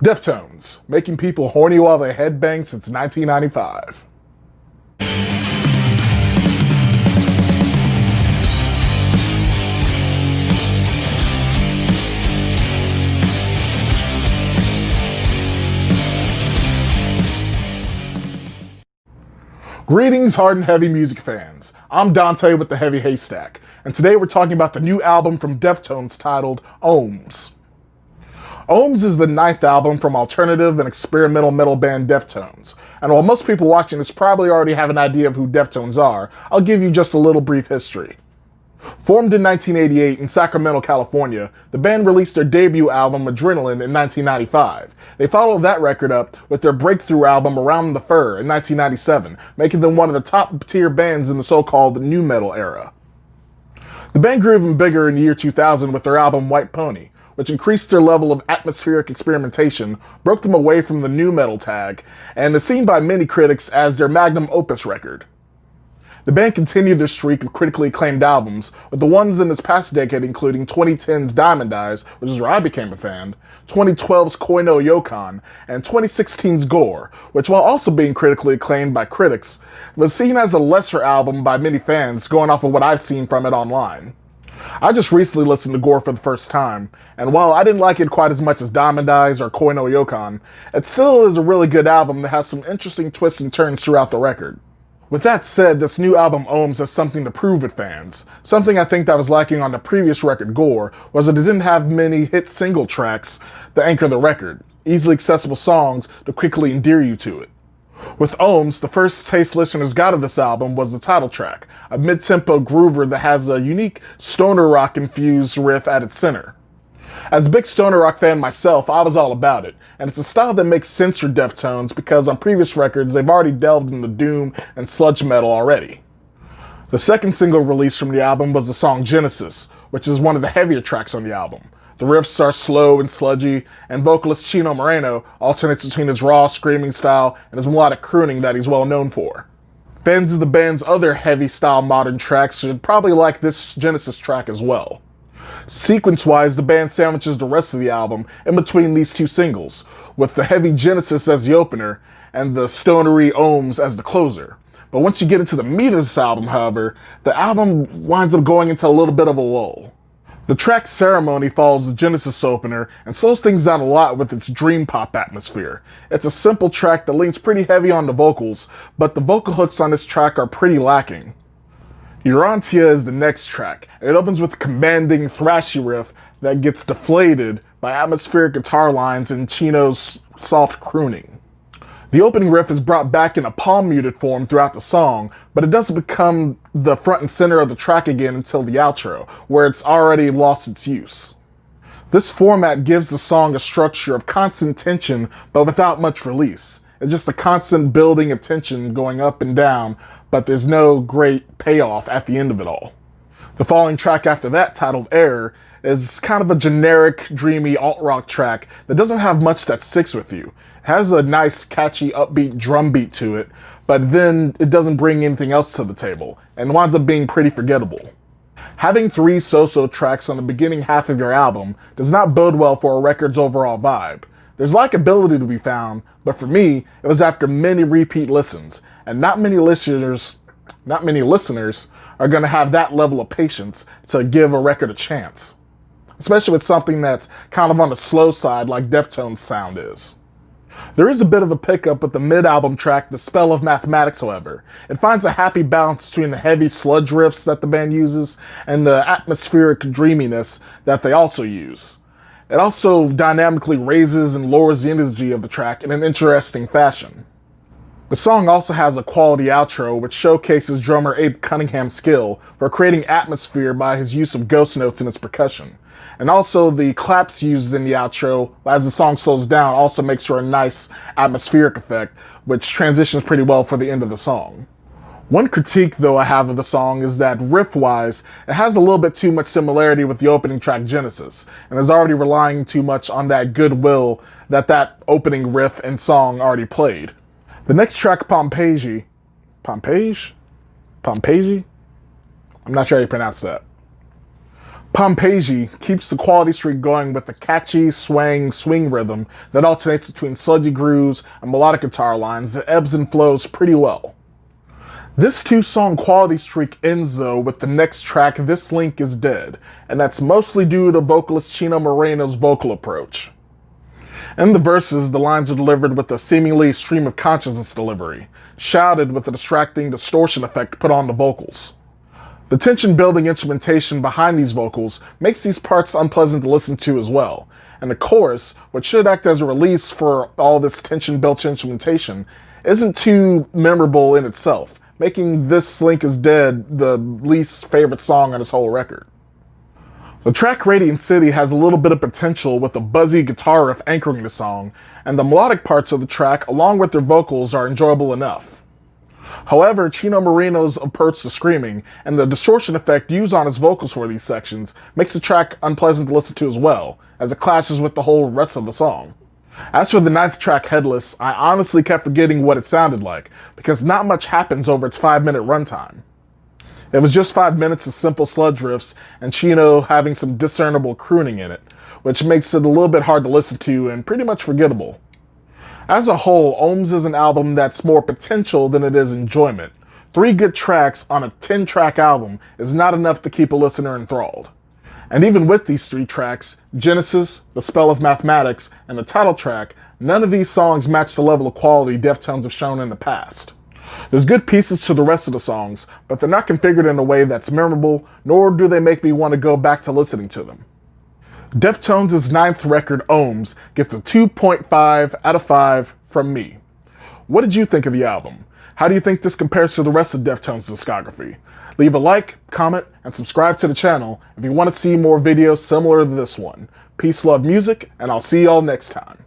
Deftones, making people horny while they headbang since 1995. Greetings, hard and heavy music fans. I'm Dante with the Heavy Haystack, and today we're talking about the new album from Deftones titled Ohms. Ohms is the 9th album from alternative and experimental metal band Deftones, and while most people watching this probably already have an idea of who Deftones are, I'll give you just a little brief history. Formed in 1988 in Sacramento, California, the band released their debut album Adrenaline in 1995. They followed that record up with their breakthrough album Around the Fur in 1997, making them one of the top-tier bands in the so-called nu metal era. The band grew even bigger in the year 2000 with their album White Pony, which increased their level of atmospheric experimentation, broke them away from the nu metal tag, and is seen by many critics as their magnum opus record. The band continued their streak of critically acclaimed albums, with the ones in this past decade including 2010's Diamond Eyes, which is where I became a fan, 2012's Koi no Yokan, and 2016's Gore, which while also being critically acclaimed by critics, was seen as a lesser album by many fans going off of what I've seen from it online. I just recently listened to Gore for the first time, and while I didn't like it quite as much as Diamond Eyes or Koi no Yokan, it still is a really good album that has some interesting twists and turns throughout the record. With that said, this new album Ohms has something to prove with fans. Something I think that was lacking on the previous record Gore was that it didn't have many hit single tracks that anchor the record, easily accessible songs to quickly endear you to it. With Ohms, the first taste listeners got of this album was the title track, a mid-tempo groover that has a unique stoner rock infused riff at its center. As a big stoner rock fan myself, I was all about it, and it's a style that makes sense for Deftones because on previous records they've already delved into doom and sludge metal already. The second single released from the album was the song Genesis, which is one of the heavier tracks on the album. The riffs are slow and sludgy, and vocalist Chino Moreno alternates between his raw screaming style and his melodic crooning that he's well known for. Fans of the band's other heavy style modern tracks should probably like this Genesis track as well. Sequence-wise, the band sandwiches the rest of the album in between these two singles, with the heavy Genesis as the opener and the stonery Ohms as the closer. But once you get into the meat of this album, however, the album winds up going into a little bit of a lull. The track Ceremony follows the Genesis opener and slows things down a lot with its dream pop atmosphere. It's a simple track that leans pretty heavy on the vocals, but the vocal hooks on this track are pretty lacking. Urantia is the next track, and it opens with a commanding, thrashy riff that gets deflated by atmospheric guitar lines and Chino's soft crooning. The opening riff is brought back in a palm-muted form throughout the song, but it doesn't become the front and center of the track again until the outro, where it's already lost its use. This format gives the song a structure of constant tension, but without much release. It's just a constant building of tension going up and down, but there's no great payoff at the end of it all. The following track after that, titled Air, is kind of a generic, dreamy alt-rock track that doesn't have much that sticks with you. It has a nice, catchy, upbeat drum beat to it, but then it doesn't bring anything else to the table, and winds up being pretty forgettable. Having 3 so-so tracks on the beginning half of your album does not bode well for a record's overall vibe. There's likability to be found, but for me, it was after many repeat listens, and not many listeners are going to have that level of patience to give a record a chance. Especially with something that's kind of on the slow side like Deftones' sound is. There is a bit of a pickup with the mid-album track The Spell of Mathematics, however. It finds a happy balance between the heavy sludge riffs that the band uses and the atmospheric dreaminess that they also use. It also dynamically raises and lowers the energy of the track in an interesting fashion. The song also has a quality outro which showcases drummer Abe Cunningham's skill for creating atmosphere by his use of ghost notes in its percussion. And also the claps used in the outro as the song slows down also makes for a nice atmospheric effect, which transitions pretty well for the end of the song. One critique though I have of the song is that riff-wise, it has a little bit too much similarity with the opening track Genesis, and is already relying too much on that goodwill that opening riff and song already played. The next track, Pompeii? I'm not sure how you pronounce that. Pompeii keeps the quality streak going with a catchy, swing rhythm that alternates between sludgy grooves and melodic guitar lines that ebbs and flows pretty well. This two-song quality streak ends though with the next track, This Link Is Dead, and that's mostly due to vocalist Chino Moreno's vocal approach. In the verses, the lines are delivered with a seemingly stream of consciousness delivery, shouted with a distracting distortion effect put on the vocals. The tension-building instrumentation behind these vocals makes these parts unpleasant to listen to as well, and the chorus, which should act as a release for all this tension-built instrumentation, isn't too memorable in itself, making This Link Is Dead the least favorite song on this whole record. The track Radiant City has a little bit of potential with a buzzy guitar riff anchoring the song, and the melodic parts of the track along with their vocals are enjoyable enough. However, Chino Moreno's approach to screaming and the distortion effect used on his vocals for these sections makes the track unpleasant to listen to as well, as it clashes with the whole rest of the song. As for the 9th track, Headless, I honestly kept forgetting what it sounded like, because not much happens over its 5-minute runtime. It was just 5 minutes of simple sludge riffs and Chino having some discernible crooning in it, which makes it a little bit hard to listen to and pretty much forgettable. As a whole, Ohms is an album that's more potential than it is enjoyment. 3 good tracks on a 10-track album is not enough to keep a listener enthralled. And even with these 3 tracks, Genesis, The Spell of Mathematics, and the title track, none of these songs match the level of quality Deftones have shown in the past. There's good pieces to the rest of the songs, but they're not configured in a way that's memorable, nor do they make me want to go back to listening to them. Deftones' 9th record, Ohms, gets a 2.5 out of 5 from me. What did you think of the album? How do you think this compares to the rest of Deftones' discography? Leave a like, comment, and subscribe to the channel if you want to see more videos similar to this one. Peace, love, music, and I'll see y'all next time.